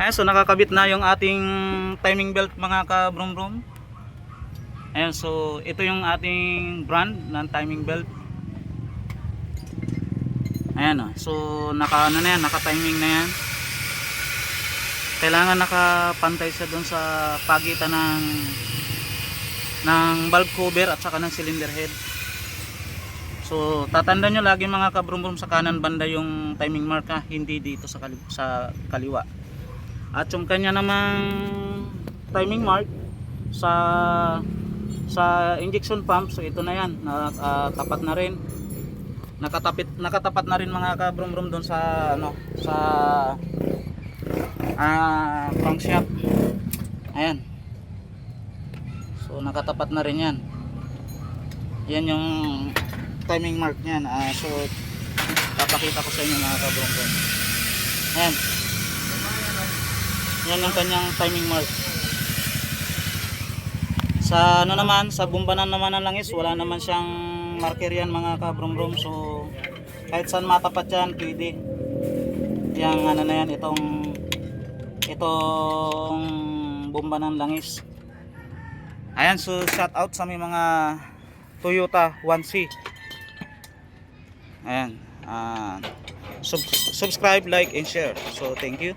Ayan, so nakakabit na yung ating timing belt mga ka-brum-brum. Ayan, so ito yung ating brand ng timing belt. Ayan, so naka ano na yan, naka-timing na yan. Kailangan nakapantay siya doon sa pagitan ng valve cover at saka ng cylinder head. So tatandaan nyo lagi mga ka-brum-brum, sa kanan banda yung timing mark ha, hindi dito sa kaliwa. At yung kanya namang timing mark sa injection pump, so ito na yan, tapat na rin, nakatapat na rin mga ka-brum-brum doon sa ano, sa crankshaft. Ayan, so nakatapat na rin yan. Yan yung timing mark niyan. So papakita ko sa inyo mga ka-brum-brum. Ayan, yan yung kanyang timing mark. Sa ano naman, sa bumbanan naman ng langis, wala naman siyang marker yan mga ka-brum-brum. So kahit saan matapat yan, pwede. Yang ano na yan, itong bumbanan langis. Ayan, so shout out sa may mga Toyota 1C. Ayan, subscribe, like and share. So thank you.